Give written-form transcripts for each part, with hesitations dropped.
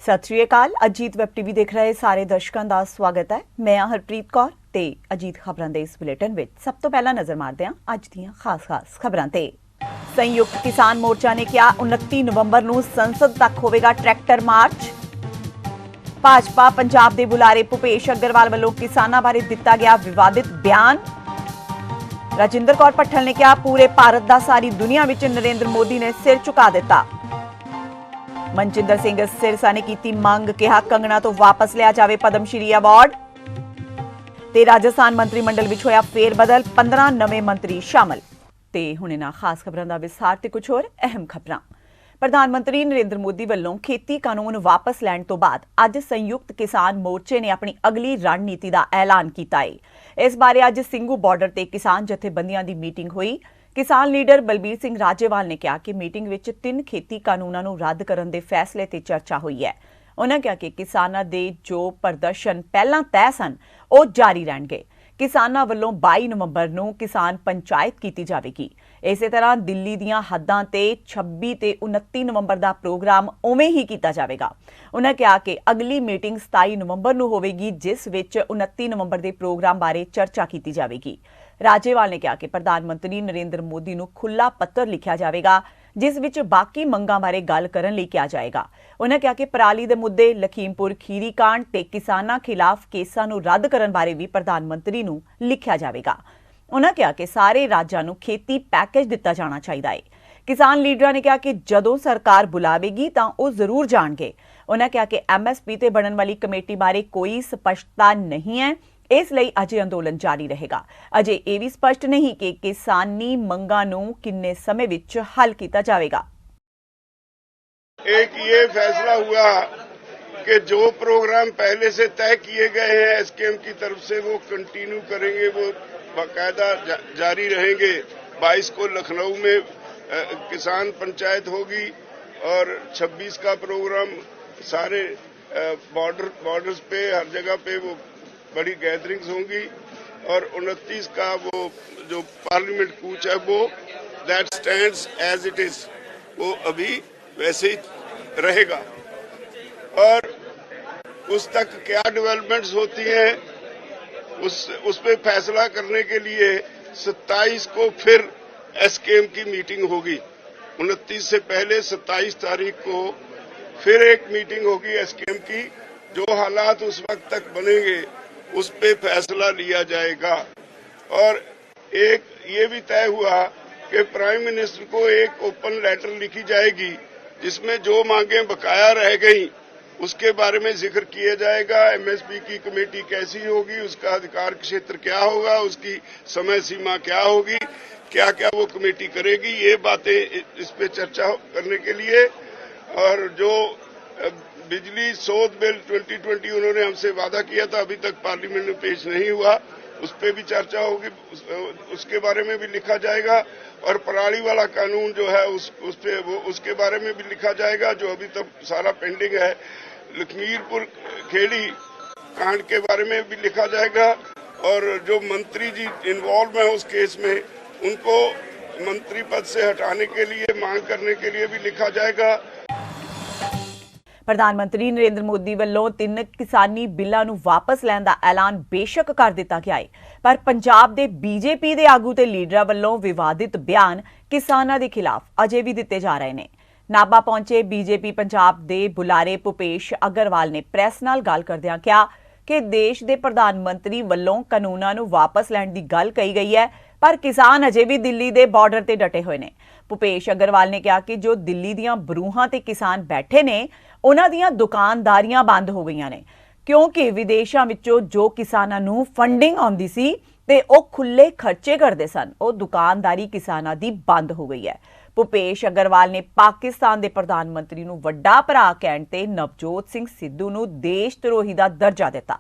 सत श्री अकाल। Ajit web TV देख रहे सारे दर्शकों का स्वागत है। मैं हरप्रीत कौर ते अजीत खबरों के इस बुलेटिन में सब तो पहला नजर मारते हैं अज दीयां खास खबरों ते। संयुक्त किसान मोर्चा ने कहा 29 नवंबर को संसद तक होगा ट्रैक्टर मार्च। भाजपा पंजाब के बुलारे भूपेश अग्रवाल वालों किसानों बारे दिता गया विवादित बयान। राजिंदर कौर भट्टल ने कहा पूरे भारत का सारी दुनिया में नरेंद्र मोदी ने सिर झुका दिता। मनजिंदर सिंह सिरसा ने की मंग, कहा कंगना तो वापस लिया जाए पद्मश्री अवार्ड। ते राजस्थान मंत्रिमंडल विच होया फेरबदल, 15 नवे मंत्री शामिल। ते हुणे ना खास खबरों का विस्तार ते कुछ होर अहम खबरां। प्रधानमंत्री नरेंद्र मोदी वालों खेती कानून वापस लैण तो बाद अज संयुक्त किसान मोर्चे ने अपनी अगली रणनीति का ऐलान किया है। इस बारे अज सिंघू बॉर्डर ते किसान जथेबंदियां की मीटिंग हुई। किसान लीडर बलबीर सिंह राजेवाल ने कहा कि मीटिंग में 3 खेती कानूनों को रद्द करने के फैसले ते चर्चा हुई है। उन्होंने कहा कि किसानों के जो प्रदर्शन पहला तय सन वो जारी रहणगे। किसानों वालों 22 नवंबर को किसान पंचायत की जाएगी। इस तरह दिल्ली दीयां हद्दां ते 26 ते 29 नवंबर का प्रोग्राम उवें ही किया जाएगा। उन्होंने कहा कि अगली मीटिंग 27 नवंबर को होगी, जिस विच 29 नवंबर के प्रोग्राम बारे चर्चा की जाएगी। राजेवाल ने कहा कि प्रधानमंत्री नरेंद्र मोदी को खुला पत्र लिखा जाएगा, जिस विच बाकी मंगां बारे गल करन लई कहा जाएगा। उन्होंने कहा कि पराली दे मुद्दे, लखीमपुर खीरी कांड ते किसानां खिलाफ केसां नूं रद्द करन बारे भी प्रधानमंत्री नूं लिखा जाएगा। उन्होंने कहा कि सारे राज्यां नूं खेती पैकेज दिता जाना चाहिए है। किसान लीडरां ने कहा कि जदों सरकार बुलावेगी तां वो जरूर जाणगे। उन्होंने कहा कि MSP ते बनन वाली कमेटी बारे कोई स्पष्टता नहीं है, इसलिए अजे अंदोलन जारी रहेगा। अजे ये भी स्पष्ट नहीं कि किसानी मंगां नूं किन्ने समय विच हल किया जाएगा। एक ये फैसला हुआ कि जो प्रोग्राम पहले से तय किए गए हैं एसकेएम की तरफ से वो कंटिन्यू करेंगे, वो बाकायदा जारी रहेंगे। 22 को लखनऊ में किसान पंचायत होगी और 26 का प्रोग्राम सारे बॉर्डर्स पे हर जगह पे वो बड़ी गैदरिंग्स होंगी और 29 का वो जो पार्लियामेंट कूच है वो that stands as it is, वो अभी वैसे ही रहेगा। और उस तक क्या डेवलपमेंट्स होती हैं उस पे फैसला करने के लिए 27 को फिर एसकेएम की मीटिंग होगी। 29 से पहले 27 तारीख को फिर एक मीटिंग होगी एसकेएम की। जो हालात उस वक्त तक बनेंगे उस पे फैसला लिया जाएगा। और एक ये भी तय हुआ कि प्राइम मिनिस्टर को एक ओपन लेटर लिखी जाएगी जिसमें जो मांगें बकाया रह गई उसके बारे में जिक्र किया जाएगा। MSP की कमेटी कैसी होगी, उसका अधिकार क्षेत्र क्या होगा, उसकी समय सीमा क्या होगी, क्या क्या वो कमेटी करेगी, ये बातें इस पे चर्चा करने के लिए। और जो बिजली शोध बिल 2020 उन्होंने हमसे वादा किया था, अभी तक पार्लियामेंट में पेश नहीं हुआ, उस पर भी चर्चा होगी, उसके बारे में भी लिखा जाएगा। और पराली वाला कानून जो है उसके बारे में भी लिखा जाएगा, जो अभी तक सारा पेंडिंग है। लखीमपुर खेड़ी कांड के बारे में भी लिखा जाएगा और जो मंत्री जी इन्वॉल्व हैं उस केस में उनको मंत्री पद से हटाने के लिए मांग करने के लिए भी लिखा जाएगा। प्रधानमंत्री नरेंद्र मोदी वालों 3 किसानी बिलों को वापस लैण का ऐलान बेशक कर दिता गया है, पर पंजाब के बीजेपी के आगू ते लीडरां वालों विवादित बयान किसानों के खिलाफ अजे भी दिते जा रहे हैं। नाभा पहुंचे बीजेपी पंजाब के बुलारे भूपेश अग्रवाल ने प्रेस नाल गल करदिआं कहा कि देश के प्रधानमंत्री वालों कानूनों को वापस लैण की गल कही गई है, पर किसान अजे भी दिल्ली के बॉर्डर ते डटे हुए हैं। भूपेश अग्रवाल ने कहा कि जो दिल्ली दीयां बरूहां ते किसान बैठे ने उन्हां दीयां दुकानदारियां बंद हो गई ने, क्योंकि विदेशों विचों जो किसानां नूं फंडिंग आउंदी सी ते ओ खुले खर्चे करते सन, ओ दुकानदारी किसानां दी बंद हो गई है। भूपेश अग्रवाल ने पाकिस्तान के प्रधानमंत्री नूं वड्डा भरा कहण ते नवजोत सिंह सिद्धू नूं देश धरोही का दर्जा दिता।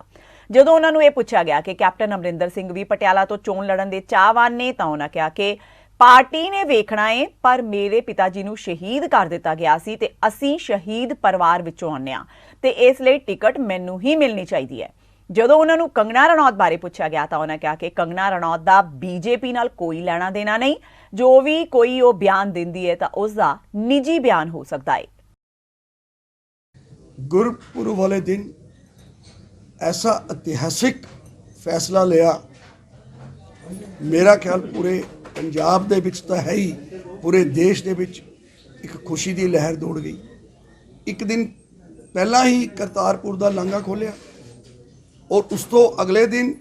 जदों उन्हां नूं यह पूछा गया कि कैप्टन अमरिंदर सिंह भी पटियाला तो चोण लड़न के चाहवान ने, तां उन्हां कहा कि पार्टी ने वेखना है, पर मेरे पिता जी नूं शहीद कर दिता गया सी ते असीं शहीद परिवार विचों आउने आ ते इसलिए टिकट मैनूं ही मिलनी चाहिए है। जदों उन्होंने कंगना रनौत बारे पूछा गया तो उन्होंने कहा कि कंगना रनौत का बीजेपी नाल कोई लेना देना नहीं, जो भी कोई वो बयान देंदी है तो उसका निजी बयान हो सकता है। गुरपुरब वाले दिन ऐसा ऐतिहासिक फैसला लिया, मेरा ख्याल पूरे पंजाब दे विच तां है ही, पूरे देश दे विच एक खुशी की लहर दौड़ गई। एक दिन पहला ही करतारपुर का लांघा खोलिया और उस तो अगले दिन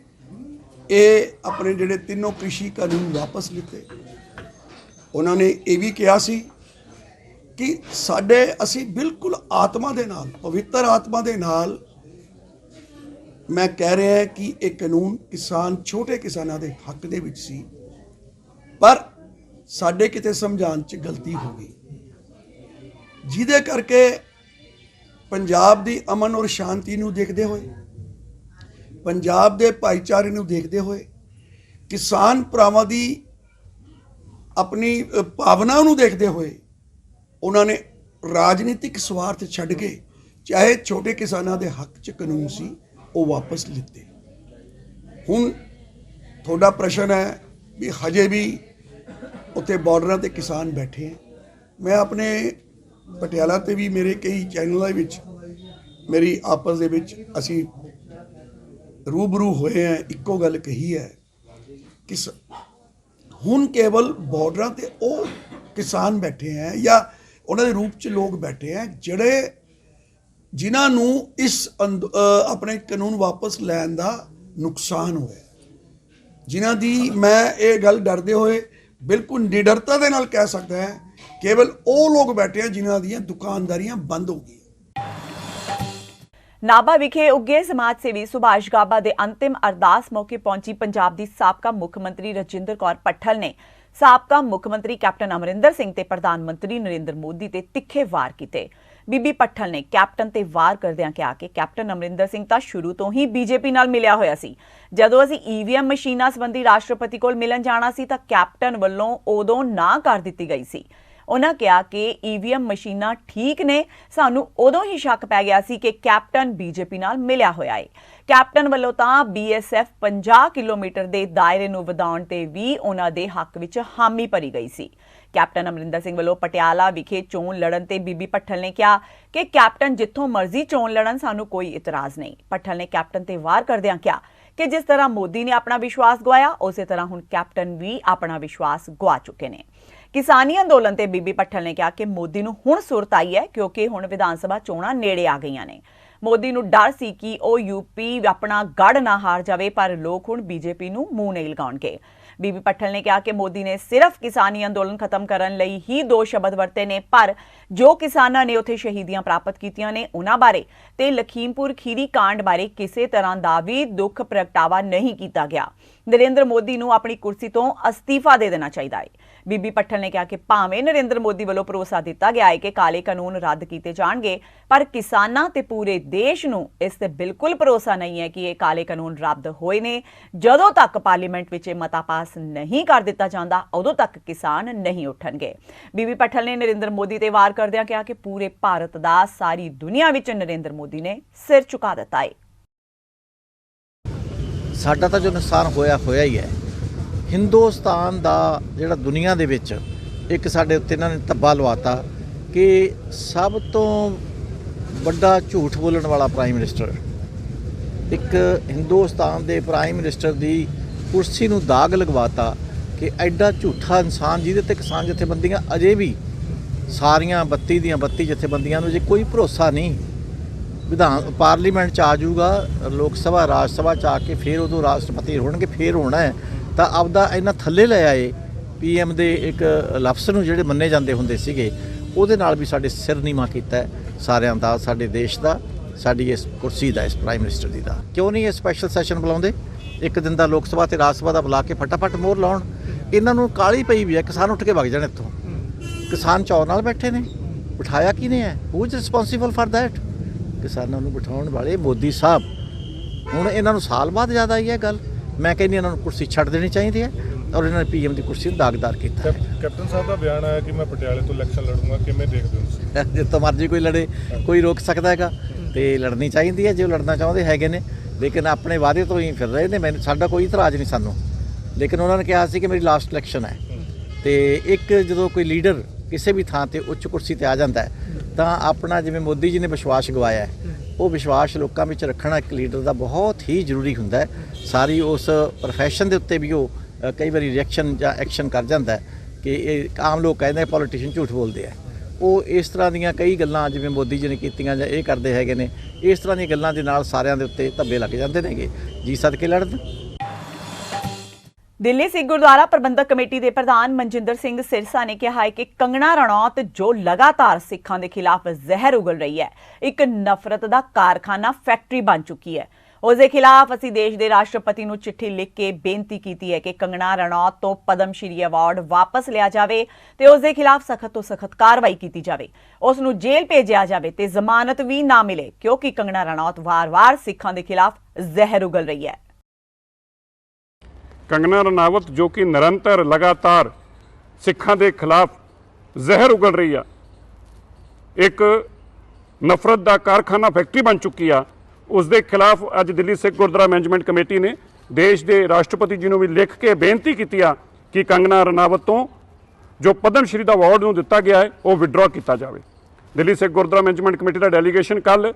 ये अपने जिहड़े तीनों कृषि कानून वापस लिते। उन्होंने ये भी कहा सी कि साडे असी बिल्कुल आत्मा दे नाल, पवित्र आत्मा दे नाल मैं कह रहा है कि ये कानून किसान, छोटे किसानों के हक दे विच सी, पर साडे किते समझाउण च गलती हो गई, जिहदे करके पंजाब दी अमन और शांति नूं देखदे होए, पंजाब दे भाईचारे नूं देखदे होए, किसान भरावां दी अपनी भावना नूं देखदे होए, उन्होंने राजनीतिक स्वार्थ छड्ड के चाहे छोटे किसानों के हक च कानून सी वो वापस लिते। हुण थोड़ा प्रश्न है भी हजे भी उत्थे बॉर्डर ते किसान बैठे हैं। मैं अपने पटियाला ते भी मेरे कई चैनलों विच मेरी आपस दे विच असी रूबरू होए हैं, इक्को गल कही है कि हुण केवल बॉर्डर ते वो किसान बैठे हैं या उन्होंने रूप च लोग बैठे हैं जिहड़े जिन्हां नूं इस अपने कानून वापस लैण दा नुकसान होया, जिन्हां दी मैं ये गल डरदे होए बिल्कुल निडरता दे नाल कह सकदा है केवल वो लोग बैठे हैं जिन्हां दीयां दुकानदारियां बंद हो गई। नाभा विखे उगे समाज सेवी सुभाष गाबा दे अंतिम अरदास मौके पहुंची पंजाब दी साबका मुख मंत्री रजिंदर कौर पट्ठल ने साबका मुख मंत्री कैप्टन अमरिंदर सिंह ते प्रधानमंत्री नरेंद्र मोदी ते तिखे वार कीते। बीबी पट्ठल ने कैप्टन ते वार करदिआं कहा कि कैप्टन अमरिंदर सिंह तां शुरू तो ही बीजेपी नाल मिलिया होया सी। जदों असीं ईवीएम मशीनां संबंधी राष्ट्रपति कोल मिलन जाना सी तां कैप्टन वल्लों उदों ना कर दित्ती गई सी। उन्होंने कहा कि ईवीएम मशीनां ठीक ने, सानू उदों ही शक पै गया सी कि कैप्टन बीजेपी नाल मिलिया होया है। कैप्टन वल्लों तां बीएसएफ 50 किलोमीटर दे दायरे नूं वधाउण ते भी उन्हां दे हक विच हामी भरी गई सी। कैप्टन अमरिंदर सिंह वल्लों पटियाला विखे चोण लड़न ते बीबी पट्ठल ने कहा कि कैप्टन जिथों मर्जी चोण लड़न, सानू कोई इतराज नहीं। पट्ठल ने कैप्टन ते वार करदिआं कहा कि जिस तरह मोदी ने अपना विश्वास गवाया, उस तरह हुण कैप्टन भी अपना विश्वास गवा चुके ने। किसानी अंदोलन ते बीबी पट्ठल ने कहा कि मोदी नूं हुण सुरत आई है क्योंकि हुण विधान सभा चोणां नेड़े आ गईआं ने। मोदी नूं डर सी कि ਉਹ यूपी अपना गढ़ ना हार जावे, पर लोग हुण बीजेपी नूं मूंह नहीं लगाउणगे। बीबी पट्ठल ने कहा कि मोदी ने सिर्फ किसानी अंदोलन खत्म करन लई ही 2 शब्द वरते ने, पर जो किसानां ने उत्थे शहीदियां प्राप्त कीतियां ने उन्हां बारे ते लखीमपुर खीरी कांड बारे किसी तरह दा भी दुख प्रगटावा नहीं कीता गया। नरेंद्र मोदी नूं अपनी कुर्सी तो अस्तीफा दे देना चाहिए है। बीबी पट्ठल ने कहा कि भावें नरेंद्र मोदी वालों भरोसा दिता गया है कि काले कानून रद्द किए जाणगे, पर किसानां ते पूरे देश नूं इस ते बिल्कुल भरोसा नहीं है कि ये काले कानून रद्द होए ने। जदों तक पार्लीमेंट विच मता पास नहीं कर दिता जांदा, उदों तक किसान नहीं उठणगे। बीबी पट्ठल ने नरेंद्र मोदी ते वार करदिआं कहा कि पूरे भारत दा सारी दुनिया विच नरेंद्र मोदी ने सिर झुका दिता है। साडा तां जो नुकसान होया ही है। हिंदुस्तान दा जिहड़ा दुनिया दे विच एक साडे उत्ते इन्हां ने तब्बा लवाता कि सब तो वड्डा झूठ बोलण वाला प्राइम मिनिस्टर, एक हिंदुस्तान दे प्राइम मिनिस्टर दी कुर्सी नूं दाग लगवाता कि एडा झूठा इंसान जिहदे ते किसान जथेबंदियां अजे भी सारियां 32 ਦੀਆਂ 32 जथेबंदियां नूं जे कोई भरोसा नहीं विधान पार्लीमेंट च आ जाऊगा, लोक सभा राज सभा च आके फिर उदों राष्ट्रपति होणगे, फिर होना है तो आपदा इन्ना थल्ले लै आए PM दे एक लफ्ज़ नूं जिहड़े मन्ने जांदे हुंदे सीगे उहदे नाल भी साडे सिर नीवां कीता है सारिਆਂ दा, साडे देश दा, साडी इस कुर्सी दा, इस प्राइम मिनिस्टर दी दा। क्यों नहीं ये स्पैशल सैशन बुलाउंदे, एक दिन दा लोक सभा ते राज सभा दा बुला के फटाफट मोहर लाउण। इन्हां नूं काली पई भी है, किसान उठ के वग जाण इत्थों। किसान चौर नाल बैठे ने, बिठाया किने है, who is responsible for that? किसानों को बिठाने वाले मोदी साहब। हुण इन्हां नूं साल बाद याद आई है गल। मैं कहनी इन्हां नूं कुर्सी छड्ड देनी चाहिए है और इन्होंने PM की कुर्सी दागदार किया। कैप्टन साहब का बयान आया कि मैं पटियाले तो इलैक्शन लड़ूंगा, किवें देखदे हो? जितो मर्जी कोई लड़े, कोई रोक सकता है तो लड़नी चाहिए है जो लड़ना चाहते है ने, लेकिन अपने वादे तो ही फिर रहे हैं। मैंने साडा कोई इतराज नहीं सानू, लेकिन उन्होंने कहा कि मेरी लास्ट इलैक्शन है तो एक जो कोई लीडर किसी भी थां ते उच्च कुर्सी ते आ जाता है ਤਾਂ ਆਪਣਾ ਜਿਵੇਂ ਮੋਦੀ ਜੀ ਨੇ ਵਿਸ਼ਵਾਸ ਗਵਾਇਆ ਹੈ, ਉਹ ਵਿਸ਼ਵਾਸ ਲੋਕਾਂ ਵਿੱਚ ਰੱਖਣਾ ਇੱਕ ਲੀਡਰ ਦਾ ਬਹੁਤ ਹੀ ਜ਼ਰੂਰੀ ਹੁੰਦਾ ਹੈ। ਸਾਰੀ ਉਸ ਪ੍ਰੋਫੈਸ਼ਨ ਦੇ ਉੱਤੇ ਵੀ ਉਹ ਕਈ ਵਾਰੀ ਰਿਐਕਸ਼ਨ ਜਾਂ ਐਕਸ਼ਨ ਕਰ ਜਾਂਦਾ ਹੈ ਕਿ ਇਹ ਆਮ ਲੋਕ ਕਹਿੰਦੇ ਪੋਲੀਟੀਸ਼ੀਅਨ ਝੂਠ ਬੋਲਦੇ ਆ। ਉਹ ਇਸ ਤਰ੍ਹਾਂ ਦੀਆਂ ਕਈ ਗੱਲਾਂ ਜਿਵੇਂ ਮੋਦੀ ਜੀ ਨੇ ਕੀਤੀਆਂ ਜਾਂ ਇਹ ਕਰਦੇ ਹੈਗੇ ਨੇ, ਇਸ ਤਰ੍ਹਾਂ ਦੀਆਂ ਗੱਲਾਂ ਦੇ ਨਾਲ ਸਾਰਿਆਂ ਦੇ ਉੱਤੇ ਧੱਬੇ ਲੱਗ ਜਾਂਦੇ ਨੇਗੇ, ਜੀ ਸਦਕੇ ਲੜਨ। ਦਿੱਲੀ ਸਿੱਖ ਗੁਰਦੁਆਰਾ ਪ੍ਰਬੰਧਕ ਕਮੇਟੀ ਦੇ ਪ੍ਰਧਾਨ ਮਨਜਿੰਦਰ ਸਿੰਘ ਸਿਰਸਾ ਨੇ ਕਿਹਾ ਹੈ ਕਿ ਕੰਗਣਾ ਰਣੌਤ ਜੋ ਲਗਾਤਾਰ ਸਿੱਖਾਂ ਦੇ ਖਿਲਾਫ ਜ਼ਹਿਰ ਉਗਲ ਰਹੀ ਹੈ, ਇੱਕ ਨਫ਼ਰਤ ਦਾ ਕਾਰਖਾਨਾ ਫੈਕਟਰੀ ਬਣ ਚੁੱਕੀ ਹੈ। ਉਸ ਦੇ ਖਿਲਾਫ ਅਸੀਂ ਦੇਸ਼ ਦੇ ਰਾਸ਼ਟਰਪਤੀ ਨੂੰ ਚਿੱਠੀ ਲਿਖ ਕੇ ਬੇਨਤੀ ਕੀਤੀ ਹੈ ਕਿ ਕੰਗਣਾ ਰਣੌਤ ਤੋਂ ਪਦਮ ਸ਼੍ਰੀ ਅਵਾਰਡ ਵਾਪਸ ਲਿਆ ਜਾਵੇ ਤੇ ਉਸ ਦੇ ਖਿਲਾਫ ਸਖਤ ਤੋਂ ਸਖਤ ਕਾਰਵਾਈ ਕੀਤੀ ਜਾਵੇ, ਉਸ ਨੂੰ ਜੇਲ੍ਹ ਭੇਜਿਆ ਜਾਵੇ ਤੇ ਜ਼ਮਾਨਤ ਵੀ ਨਾ ਮਿਲੇ, ਕਿਉਂਕਿ ਕੰਗਣਾ ਰਣੌਤ ਵਾਰ-ਵਾਰ ਸਿੱਖਾਂ ਦੇ ਖਿਲਾਫ ਜ਼ਹਿਰ ਉਗਲ ਰਹੀ ਹੈ। कंगना रनावत जो कि निरंतर लगातार सिखा के खिलाफ जहर उगल रही है, एक नफरत का कारखाना फैक्ट्री बन चुकी है, उसके खिलाफ अज दिल्ली सिख गुरुद्वारा मैनेजमेंट कमेटी ने देश के राष्ट्रपति जी को भी लिख के बेनती की कि कंगना रनावत तो जो पद्म श्री का अवार्ड दिता गया है वो विड्रॉ किया जाए। दिल्ली सिख गुरुद्वारा मैनेजमेंट कमेटी का डेलीगेशन कल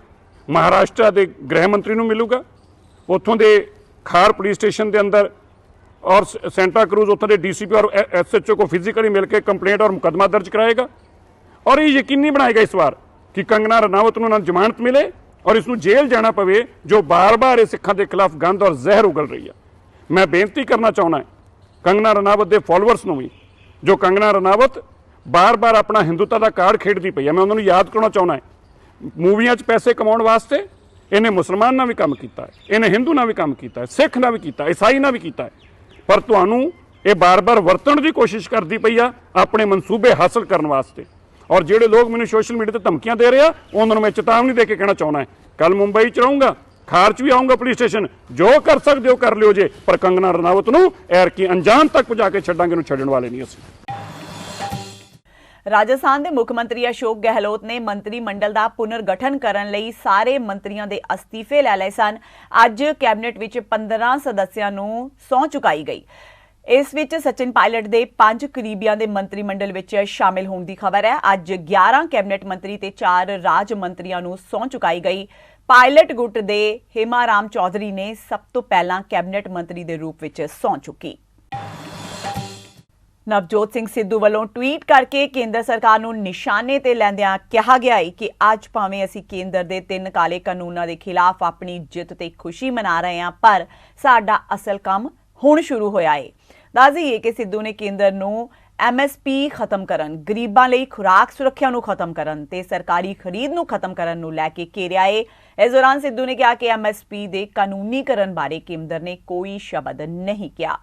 महाराष्ट्र के गृह मंत्री को मिलूगा, उतों के खार पुलिस स्टेशन के अंदर और सेंटा क्रूज उत्थों के DCP और SHO को फिजिकली मिलकर कंप्लेंट और मुकदमा दर्ज कराएगा और ये यकीनी बनाएगा इस बार कि कंगना रनावत को जमानत मिले और इसनूं जेल जाना पवे जो बार बार ये सिखां के खिलाफ गंद और जहर उगल रही है। मैं बेनती करना चाहना है कंगना रनावत के फॉलोअर्स को भी, जो कंगना रनावत बार बार अपना हिंदुत्व का कार्ड खेडती पई है, मैं उन्होंने याद करना चाहना है मूवियां 'च पैसे कमाउण वास्ते इन्हें मुसलमान ना भी काम किया है, इन्हें हिंदू ना भी काम किया है, सिख ना भी किया, ईसाई ना भी किया है, पर तुहानू ये बार बार वरतण की कोशिश करती पई आ अपने मनसूबे हासिल करने वास्ते। और ਜਿਹੜੇ लोग मैंने सोशल मीडिया पर धमकियां दे रहे हैं उन्होंने मैं चेतावनी दे के कहना चाहना है, कल मुंबई च रहूँगा, खार च भी आऊँगा पुलिस स्टेशन, जो कर सकते हो कर लियो जे, पर कंगना रनावत नूं एरकी अंजाम तक पहुँचा के छड्डांगे, नूं छड्डण वाले नहीं असीं। राजस्थान के मुख मंत्री अशोक गहलोत ने मंत्री मंडल का पुनर्गठन करने लई सारे मंत्रियों के अस्तीफे लै लए सन। अज कैबिनेट विच 15 सदस्यां नूं सौं चुकाई गई। इस विच सचिन पायलट के 5 करीबियां दे मंत्रिमंडल विच शामिल होने की खबर है। अज 11 कैबिनेट मंत्री ते 4 राज मंत्रियों नूं सौं चुकाई गई। पायलट गुट दे हेमाराम चौधरी ने सब तो पहला कैबिनेट मंत्री के रूप विच सौं चुकी। नवजोत सिंह सिद्धू वालों ट्वीट करके केंद्र सरकार नूं निशाने ते लैंदियां कहा गया है कि अज भावें असीं केंद्र दे 3 काले कानूनां दे खिलाफ अपनी जित ते खुशी मना रहे हैं, पर साडा असल काम हुण शुरू होया है। दस दईए कि सिद्धू ने केंद्र नूं MSP खत्म करन, गरीबां लई खुराक सुरक्षा नूं खत्म करन ते सरकारी खरीद नूं खत्म करन नूं लैके घेरिया है। इस दौरान सिद्धू ने कहा कि MSP दे कानूनीकरण बारे केंद्र ने कोई शब्द नहीं किया।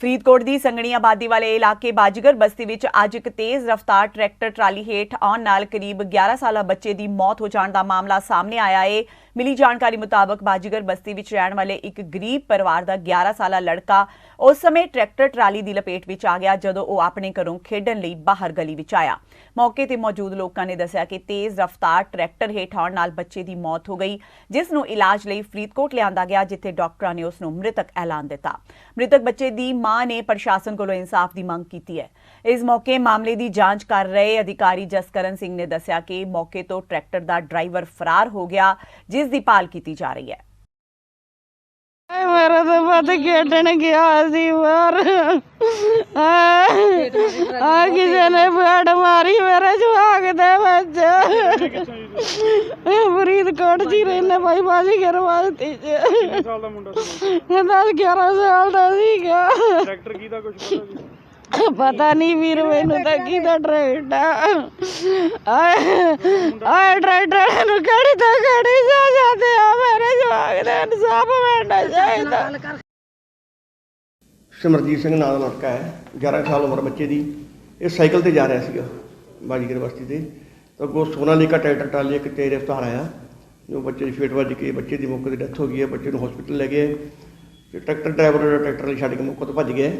फरीदकोट की संघनी आबादी वाले इलाके बाजीगर बस्ती विच अज एक तेज रफ्तार ट्रैक्टर ट्राली हेठ आउण नाल करीब 11 साला बच्चे की मौत हो जाने का मामला सामने आया है। मिली जानकारी मुताबक बाजीगर बस्ती विच रहण वाले एक गरीब परिवार का 11 साला लड़का उस समय ट्रैक्टर ट्राली की लपेट विच आ गया जदों वो अपने घरों खेडण लई बाहर गली विच आया। मौके ते मौजूद लोगों ने दस्सिया कि तेज रफ्तार ट्रैक्टर हेठ आउण नाल बच्चे की मौत हो गई, जिस नूं इलाज लई फरीदकोट लिआंदा गया, जिथे डॉक्टरां ने उस नूं मृतक ऐलान दिता। मृतक बच्चे की मां ने प्रशासन कोलों इंसाफ की मांग की है। इस मौके मामले की जांच कर रहे अधिकारी जसकरण सिंह ने दस्सिया कि मौके तो ट्रैक्टर का ड्राइवर फरार हो गया, जिस दी भाल की जा रही है। मेरा तो पता खेडन गया सी बाहर, किसी ने फड़ मारी मेरे जवाक दे बच्चे। फरीदकोट जी रहने भाई बाजीगर बस्ती च। 10-11 साल का सीगा। ट्रैक्टर की दा कुछ पता नहीं? पता नहीं वीर मैनू तो किदा ट्रैक्टर ट्रैक्टर नूं कड़ी तो कड़ी जा जाते मेरे जवाक दे इंसाफ मिलना चाहिए। सिमरजीत सिंह नाम लड़का है, 11 साल उम्र बच्चे की। ये साइकिल से जा रहा सीगा बाजीगर बस्ती से, तो अगों सोनालीका ट्रैक्टर ट्राली एक तेज रफ्तार आया, जो बच्चे की फेट वज के बच्चे की मौके पर डेथ हो गई है। बच्चे को हॉस्पिटल ले गए, ट्रैक्टर ड्राइवर ट्रैक्टर छड्ड के मौके तो भज गए।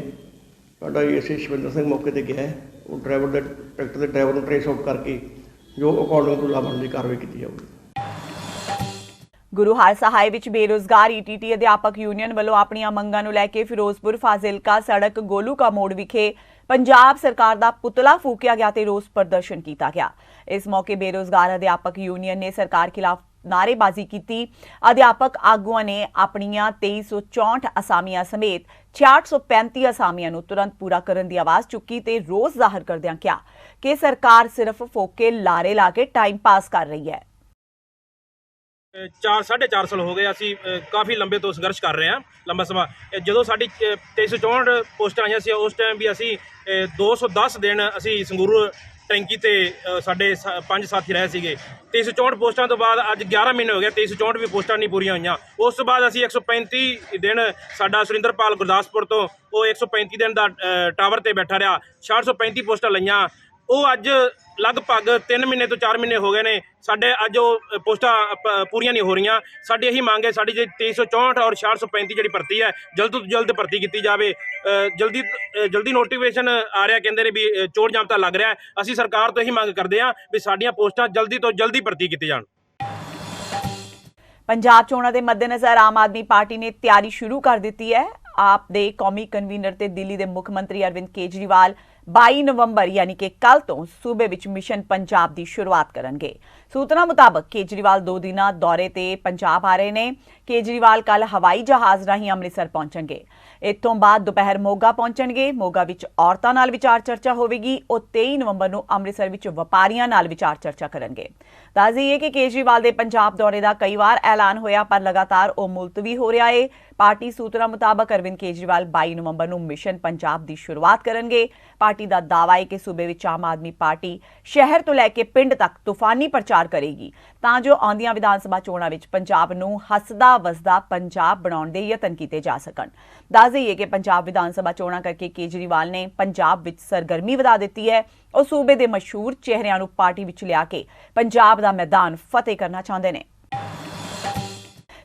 साडा एसए शविंदर सिंह मौके पर गया, वो ड्राइवर के ट्रैक्टर के ड्राइवर को ट्रेस आउट करके जो अकॉर्डिंग टू लॉ बनदी कार्रवाई की जाऊगी। ਗੁਰੂ ਹਰ ਸਹਾਇ ਵਿੱਚ ਬੇਰੁਜ਼ਗਾਰ ਈਟੀਟੀ ਅਧਿਆਪਕ ਯੂਨੀਅਨ ਵੱਲੋਂ ਆਪਣੀਆਂ ਮੰਗਾਂ ਨੂੰ ਲੈ ਕੇ ਫਿਰੋਜ਼ਪੁਰ ਫਾਜ਼ਿਲਕਾ ਸੜਕ ਗੋਲੂਕਾ ਮੋੜ ਵਿਖੇ ਪੰਜਾਬ ਸਰਕਾਰ ਦਾ ਪੁਤਲਾ ਫੂਕਿਆ ਗਿਆ ਤੇ ਰੋਸ ਪ੍ਰਦਰਸ਼ਨ ਕੀਤਾ ਗਿਆ। ਇਸ ਮੌਕੇ ਬੇਰੁਜ਼ਗਾਰ ਅਧਿਆਪਕ ਯੂਨੀਅਨ ਨੇ ਸਰਕਾਰ ਖਿਲਾਫ ਨਾਅਰੇਬਾਜ਼ੀ ਕੀਤੀ। ਅਧਿਆਪਕ ਆਗੂਆਂ ਨੇ ਆਪਣੀਆਂ 2364 ਅਸਾਮੀਆਂ ਸਮੇਤ 6635 ਅਸਾਮੀਆਂ ਨੂੰ ਤੁਰੰਤ ਪੂਰਾ ਕਰਨ ਦੀ ਆਵਾਜ਼ ਚੁੱਕੀ ਤੇ ਰੋਸ ਜ਼ਾਹਰ ਕਰਦਿਆਂ ਕਿਹਾ ਕਿ ਸਰਕਾਰ ਸਿਰਫ ਫੋਕੇ ਲਾਰੇ ਲਾ ਕੇ ਟਾਈਮ ਪਾਸ ਕਰ ਰਹੀ ਹੈ। 4.5 ਸਾਲ ਹੋ ਗਏ ਅਸੀਂ ਕਾਫੀ ਲੰਬੇ ਤੋਂ ਸੰਘਰਸ਼ ਕਰ ਰਹੇ ਹਾਂ, ਲੰਬਾ ਸਮਾਂ। ਜਦੋਂ ਸਾਡੀ 2364 ਪੋਸਟਾਂ ਆਈਆਂ ਸੀ ਉਸ ਟਾਈਮ ਵੀ ਅਸੀਂ 210 ਦਿਨ ਅਸੀਂ ਸੰਗਰੂਰ ਟੈਂਕੀ ਤੇ ਸਾਡੇ 5 ਸਾਥੀ ਰਹੇ ਸੀਗੇ। 2364 ਪੋਸਟਾਂ ਤੋਂ ਬਾਅਦ ਅੱਜ 11 ਮਹੀਨੇ ਹੋ ਗਏ, 2364 ਵੀ ਪੋਸਟਾਂ ਨਹੀਂ ਪੂਰੀਆਂ ਹੋਈਆਂ। ਉਸ ਤੋਂ ਬਾਅਦ ਅਸੀਂ 135 ਦਿਨ ਸਾਡਾ ਸੁਰਿੰਦਰਪਾਲ ਗੁਰਦਾਸਪੁਰ ਤੋਂ ਉਹ 135 ਦਿਨ ਦਾ ਟਾਵਰ ਤੇ ਬੈਠਾ ਰਿਹਾ। 435 ਪੋਸਟਾਂ ਲਈਆਂ। ਉਹ ਅੱਜ ਲਗਭਗ 3 ਮਹੀਨੇ ਤੋਂ 4 ਮਹੀਨੇ ਹੋ ਗਏ ਨੇ, ਸਾਡੇ ਅੱਜ ਉਹ ਪੋਸਟਾਂ ਪੂਰੀਆਂ ਨਹੀਂ ਹੋ ਰਹੀਆਂ। ਸਾਡੀ ਇਹੀ ਮੰਗ ਹੈ, ਸਾਡੀ ਜਿਹੜੀ 2364 ਔਰ 435 ਜਿਹੜੀ ਭਰਤੀ ਹੈ ਜਲਦ ਤੋਂ ਜਲਦ ਭਰਤੀ ਕੀਤੀ ਜਾਵੇ। ਜਲਦੀ ਨੋਟੀਫਿਕੇਸ਼ਨ ਆ ਰਿਹਾ, ਕਹਿੰਦੇ ਨੇ ਵੀ ਚੋਣ ਜਾਬਤਾ ਲੱਗ ਰਿਹਾ। ਅਸੀਂ ਸਰਕਾਰ ਤੋਂ ਇਹੀ ਮੰਗ ਕਰਦੇ ਹਾਂ ਵੀ ਸਾਡੀਆਂ ਪੋਸਟਾਂ ਜਲਦੀ ਤੋਂ ਜਲਦੀ ਭਰਤੀ ਕੀਤੀ ਜਾਣ। ਪੰਜਾਬ ਚੋਣਾਂ ਦੇ ਮੱਦੇਨਜ਼ਰ ਆਮ ਆਦਮੀ ਪਾਰਟੀ ਨੇ ਤਿਆਰੀ ਸ਼ੁਰੂ ਕਰ ਦਿੱਤੀ ਹੈ। ਆਪ ਦੇ ਕੌਮੀ ਕਨਵੀਨਰ ਤੇ ਦਿੱਲੀ ਦੇ ਮੁੱਖ ਮੰਤਰੀ ਅਰਵਿੰਦ ਕੇਜਰੀਵਾਲ 22 ਨਵੰਬਰ ਯਾਨੀ ਕਿ ਕੱਲ ਤੋਂ ਸੂਬੇ ਵਿੱਚ ਮਿਸ਼ਨ ਪੰਜਾਬ ਦੀ ਸ਼ੁਰੂਆਤ ਕਰਨਗੇ। ਸੂਤਰਾਂ ਮੁਤਾਬਕ ਕੇਜਰੀਵਾਲ 2 ਦਿਨਾਂ ਦੌਰੇ ਤੇ ਪੰਜਾਬ ਆ ਰਹੇ ਨੇ। ਕੇਜਰੀਵਾਲ ਕੱਲ ਹਵਾਈ ਜਹਾਜ਼ ਰਾਹੀਂ ਅੰਮ੍ਰਿਤਸਰ ਪਹੁੰਚਣਗੇ। ਇਤੋਂ ਬਾਅਦ ਦੁਪਹਿਰ ਮੋਗਾ ਪਹੁੰਚਣਗੇ। ਮੋਗਾ ਵਿੱਚ ਔਰਤਾਂ ਨਾਲ ਵਿਚਾਰ ਚਰਚਾ ਹੋਵੇਗੀ। ਉਹ 23 ਨਵੰਬਰ ਨੂੰ ਅੰਮ੍ਰਿਤਸਰ ਵਿੱਚ ਵਪਾਰੀਆਂ ਨਾਲ ਵਿਚਾਰ ਚਰਚਾ ਕਰਨਗੇ। ਦੱਸ ਦਈਏ ਕਿ ਕੇਜਰੀਵਾਲ ਦੇ ਪੰਜਾਬ ਦੌਰੇ ਦਾ ਕਈ ਵਾਰ ਐਲਾਨ ਹੋਇਆ ਪਰ ਲਗਾਤਾਰ ਉਹ ਮੁਲਤਵੀ ਹੋ ਰਿਹਾ ਹੈ। ਪਾਰਟੀ ਸੂਤਰਾਂ ਮੁਤਾਬਕ ਅਰਵਿੰਦ ਕੇਜਰੀਵਾਲ 22 ਨਵੰਬਰ ਨੂੰ ਮਿਸ਼ਨ ਪੰਜਾਬ ਦੀ ਸ਼ੁਰੂਆਤ ਕਰਨਗੇ। ਪਾਰਟੀ ਦਾ ਦਾਅਵਾ ਹੈ ਕਿ ਸੂਬੇ ਵਿੱਚ ਆਮ ਆਦਮੀ ਪਾਰਟੀ ਸ਼ਹਿਰ ਤੋਂ ਲੈ ਕੇ ਪਿੰਡ ਤੱਕ ਤੂਫਾਨੀ ਪ੍ਰਚਾਰ ਕਰੇਗੀ ਤਾਂ ਜੋ ਆਉਂਦੀਆਂ ਵਿਧਾਨ ਸਭਾ ਚੋਣਾਂ ਵਿੱਚ ਪੰਜਾਬ ਨੂੰ ਹੱਸਦਾ ਵਸਦਾ ਪੰਜਾਬ ਬਣਾਉਣ ਦੇ ਯਤਨ ਕੀਤੇ ਜਾ ਸਕਣ। ਦੱਸ ਦਈਏ ਕਿ ਪੰਜਾਬ ਵਿਧਾਨ ਸਭਾ ਚੋਣਾਂ ਕਰਕੇ ਕੇਜਰੀਵਾਲ ਨੇ ਪੰਜਾਬ ਵਿੱਚ ਸਰਗਰਮੀ ਵਧਾ ਦਿੱਤੀ ਹੈ। ਉਹ ਸੂਬੇ ਦੇ ਮਸ਼ਹੂਰ ਚਿਹਰਿਆਂ ਨੂੰ ਪਾਰਟੀ ਵਿੱਚ ਲਿਆ ਕੇ ਪੰਜਾਬ ਦਾ ਮੈਦਾਨ ਫਤਿਹ ਕਰਨਾ ਚਾਹੁੰਦੇ ਨੇ।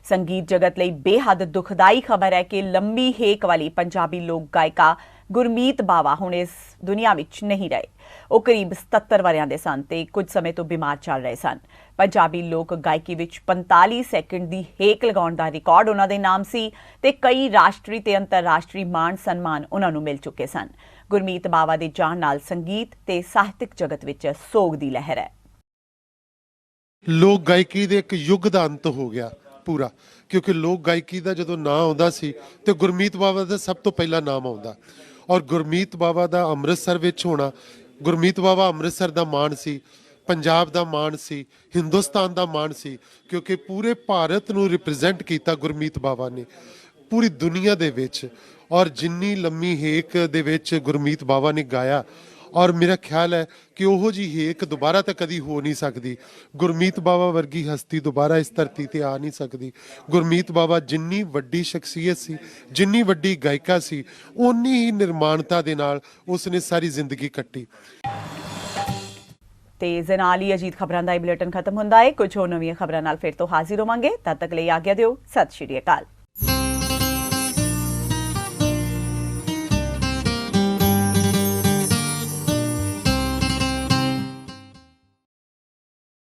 ਸੰਗੀਤ ਜਗਤ ਲਈ ਬੇਹੱਦ ਦੁਖਦਾਈ ਖਬਰ ਹੈ ਕਿ ਲੰਮੀ ਹੇਕ ਵਾਲੀ ਪੰਜਾਬੀ ਲੋਕ ਗਾਇਕਾ ਗੁਰਮੀਤ ਬਾਵਾ ਹੁਣ ਇਸ ਦੁਨੀਆ ਵਿੱਚ ਨਹੀਂ ਰਹੇ। ਉਹ ਕਰੀਬ 77 ਵਰ੍ਹਿਆਂ ਦੇ ਸਨ ਤੇ ਕੁਝ ਸਮੇਂ ਤੋਂ ਬਿਮਾਰ ਚੱਲ ਰਹੇ ਸਨ। ਪੰਜਾਬੀ ਲੋਕ ਗਾਇਕੀ ਵਿੱਚ 45 ਸੈਕਿੰਡ ਦੀ ਹੇਕ ਲਗਾਉਣ ਦਾ ਰਿਕਾਰਡ ਉਹਨਾਂ ਦੇ ਨਾਮ ਸੀ ਤੇ ਕਈ ਰਾਸ਼ਟਰੀ ਤੇ ਅੰਤਰਰਾਸ਼ਟਰੀ ਮਾਣ ਸਨਮਾਨ ਉਹਨਾਂ ਨੂੰ ਮਿਲ ਚੁੱਕੇ ਸਨ। ਗੁਰਮੀਤ ਬਾਵਾ ਦੇ ਜਾਣ ਨਾਲ ਸੰਗੀਤ ਤੇ ਸਾਹਿਤਕ ਜਗਤ ਵਿੱਚ ਸੋਗ ਦੀ ਲਹਿਰ ਹੈ। ਲੋਕ ਗਾਇਕੀ ਦੇ ਇੱਕ ਯੁੱਗ ਦਾ ਅੰਤ ਹੋ ਗਿਆ ਪੂਰਾ, ਕਿਉਂਕਿ ਲੋਕ ਗਾਇਕੀ ਦਾ ਜਦੋਂ ਨਾਂ ਆਉਂਦਾ ਸੀ ਤੇ ਗੁਰਮੀਤ ਬਾਵਾ ਦਾ ਸਭ ਤੋਂ ਪਹਿਲਾਂ ਨਾਮ ਆਉਂਦਾ। ਔਰ ਗੁਰਮੀਤ ਬਾਵਾ ਦਾ ਅੰਮ੍ਰਿਤਸਰ ਵਿੱਚ ਹੋਣਾ, ਗੁਰਮੀਤ ਬਾਵਾ ਅੰਮ੍ਰਿਤਸਰ ਦਾ ਮਾਣ ਸੀ, ਪੰਜਾਬ ਦਾ ਮਾਣ ਸੀ, ਹਿੰਦੁਸਤਾਨ ਦਾ ਮਾਣ ਸੀ, ਕਿਉਂਕਿ ਪੂਰੇ ਭਾਰਤ ਨੂੰ ਰਿਪਰੈਜ਼ੈਂਟ ਕੀਤਾ ਗੁਰਮੀਤ ਬਾਵਾ ਨੇ ਪੂਰੀ ਦੁਨੀਆ ਦੇ ਵਿੱਚ। ਔਰ ਜਿੰਨੀ ਲੰਮੀ ਹੇਕ ਦੇ ਵਿੱਚ ਗੁਰਮੀਤ ਬਾਵਾ ਨੇ ਗਾਇਆ, ਔਰ ਮੇਰਾ ਖਿਆਲ ਹੈ ਕਿ ਉਹੋ ਜੀ ਹੇਕ ਦੁਬਾਰਾ ਤਾਂ ਕਦੀ ਹੋ ਨਹੀਂ ਸਕਦੀ। ਗੁਰਮੀਤ ਬਾਵਾ ਵਰਗੀ ਹਸਤੀ ਦੁਬਾਰਾ ਇਸ ਧਰਤੀ ਤੇ ਆ ਨਹੀਂ ਸਕਦੀ। ਗੁਰਮੀਤ ਬਾਵਾ ਜਿੰਨੀ ਵੱਡੀ ਸ਼ਖਸੀਅਤ ਸੀ, ਜਿੰਨੀ ਵੱਡੀ ਗਾਇਕਾ ਸੀ, ਓਨੀ ਹੀ ਨਿਰਮਾਣਤਾ ਦੇ ਨਾਲ ਉਸਨੇ ਸਾਰੀ ਜ਼ਿੰਦਗੀ ਕੱਟੀ। ਤੇ ਇਸ ਨਾਲ ਹੀ ਅਜੀਤ ਖਬਰਾਂ ਦਾ ਇਹ ਬੁਲੇਟਿਨ ਖਤਮ ਹੁੰਦਾ ਹੈ। ਕੁਝ ਹੋਰ ਨਵੀਆਂ ਖਬਰਾਂ ਨਾਲ ਫਿਰ ਤੋਂ ਹਾਜ਼ਰ ਹੋਵਾਂਗੇ। ਤਦ ਤੱਕ ਲਈ ਆਗਿਆ ਦਿਓ। ਸਤਿ ਸ਼੍ਰੀ ਅਕਾਲ।